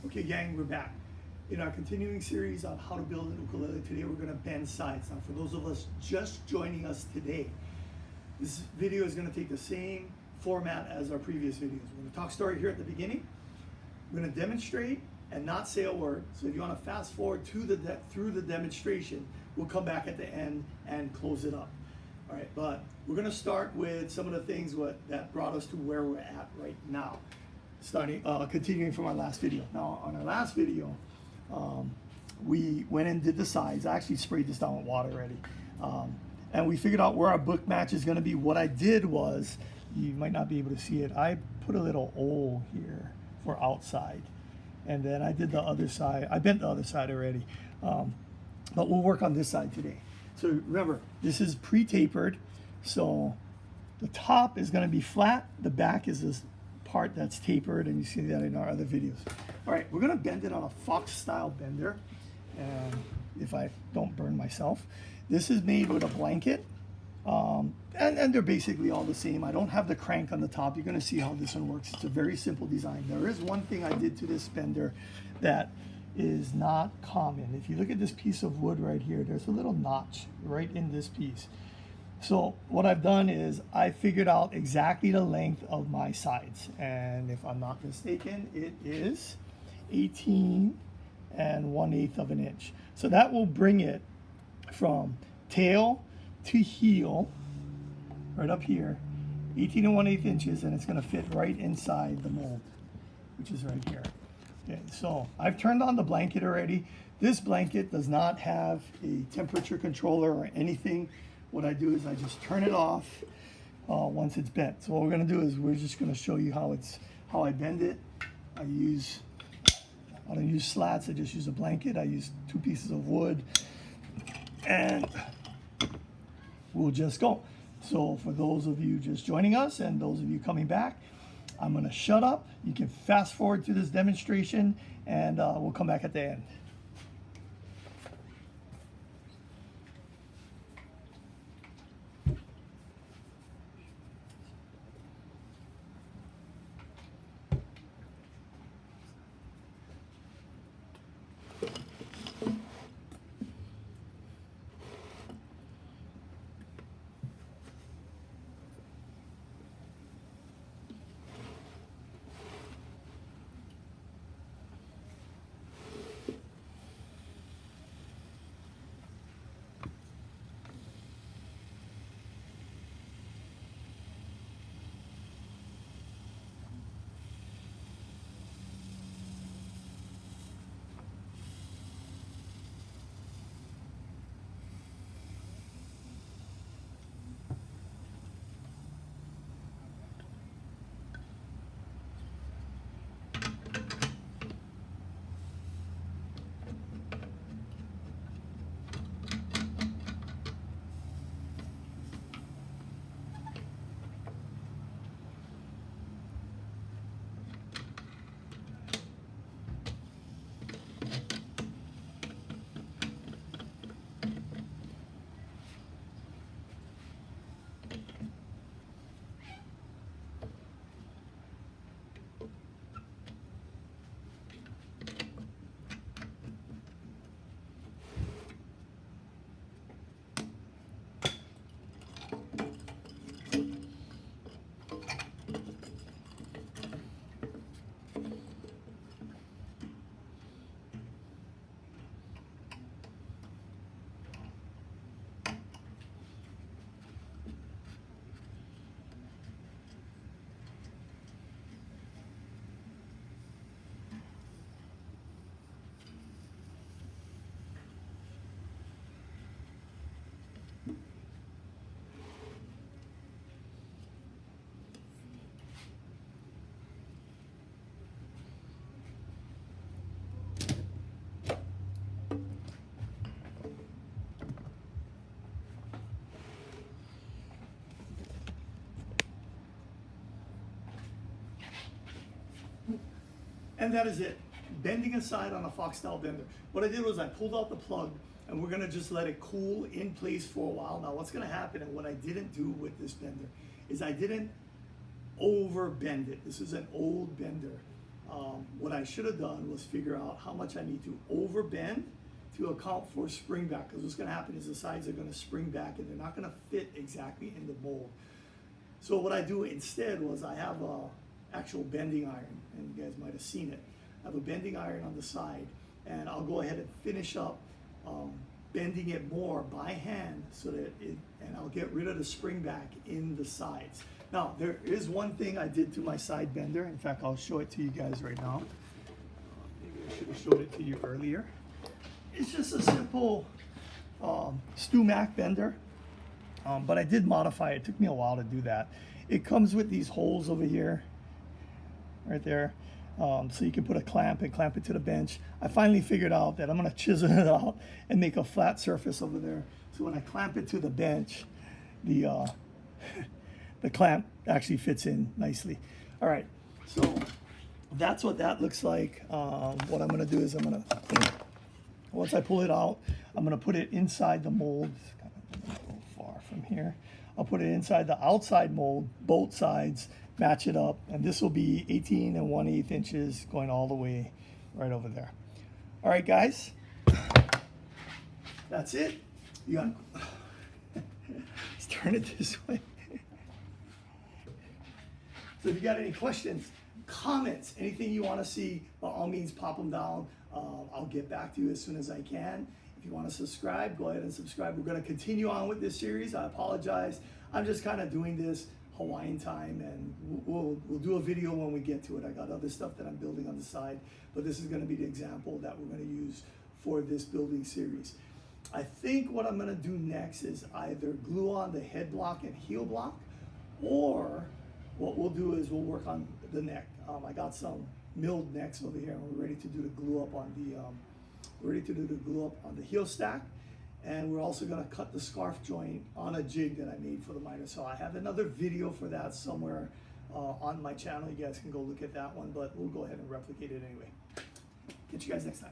Okay, gang, we're back. In our continuing series on how to build an ukulele, today we're going to bend sides. Now, for those of us just joining us today, this video is going to take the same format as our previous videos. We're going to talk story here at the beginning. We're going to demonstrate and not say a word. So if you want to fast forward through the demonstration, we'll come back at the end and close it up. All right, but we're going to start with some of the things that brought us to where we're at right now. Continuing from our last video. Now, on our last video, we went and did the sides. I actually sprayed this down with water already. And we figured out where our book match is going to be. What I did was, you might not be able to see it, I put a little O here for outside. And then I did the other side. I bent the other side already. But we'll work on this side today. So remember, this is pre-tapered. So the top is going to be flat. The back is this part that's tapered, and you see that in our other videos. All right, we're going to bend it on a fox style bender, and if I don't burn myself. This is made with a blanket, and they're basically all the same. I don't have the crank on the top. You're going to see how this one works. It's a very simple design. There is one thing I did to this bender that is not common. If you look at this piece of wood right here, there's a little notch right in this piece. So what I've done is I figured out exactly the length of my sides, and if I'm not mistaken, it is 18 1/8 of an inch. So that will bring it from tail to heel, right up here, 18 1/8 inches, and it's going to fit right inside the mold, which is right here. Okay, so I've turned on the blanket already. This blanket does not have a temperature controller or anything. What I do is I just turn it off once it's bent. So what we're going to do is we're just going to show you how I bend it. I don't use slats. I just use a blanket. I use 2 pieces of wood, and we'll just go. So for those of you just joining us and those of you coming back, I'm going to shut up. You can fast forward to this demonstration, and we'll come back at the end. And that is it. Bending aside on a fox style bender. What I did was I pulled out the plug, and we're gonna just let it cool in place for a while. Now what's gonna happen, and what I didn't do with this bender, is I didn't over bend it. This is an old bender. what I should have done was figure out how much I need to overbend to account for spring back, because what's going to happen is the sides are going to spring back and they're not going to fit exactly in the mold. So what I do instead was I have a actual bending iron, and you guys might have seen it. I have a bending iron on the side, and I'll go ahead and finish up bending it more by hand so that and I'll get rid of the spring back in the sides. Now, there is one thing I did to my side bender. In fact, I'll show it to you guys right now. Maybe I should have showed it to you earlier. It's just a simple Stu-Mac bender, but I did modify it. It took me a while to do that. It comes with these holes over here, right there, so you can put a clamp and clamp it to the bench. I finally figured out that I'm going to chisel it out and make a flat surface over there. So when I clamp it to the bench, the clamp actually fits in nicely. All right, so that's what that looks like. What I'm going to do is once I pull it out, I'm going to put it inside the mold. It's kind of a little far from here. I'll put it inside the outside mold, both sides, match it up, and this will be 18 1/8 inches going all the way right over there. All right, guys, that's it. You got let's turn it this way. So if you got any questions, comments, anything you want to see, by all means pop them down. I'll get back to you as soon as I can. If you want to subscribe, go ahead and subscribe. We're going to continue on with this series. I apologize. I'm just kind of doing this Hawaiian time, and we'll do a video when we get to it. I got other stuff that I'm building on the side, but this is going to be the example that we're going to use for this building series. I think what I'm going to do next is either glue on the head block and heel block, or what we'll do is we'll work on the neck. I got some milled necks over here, and we're ready to do the glue up on the heel stack, and we're also going to cut the scarf joint on a jig that I made for the miter. So I have another video for that somewhere on my channel. You guys can go look at that one, but we'll go ahead and replicate it anyway. Catch you guys next time.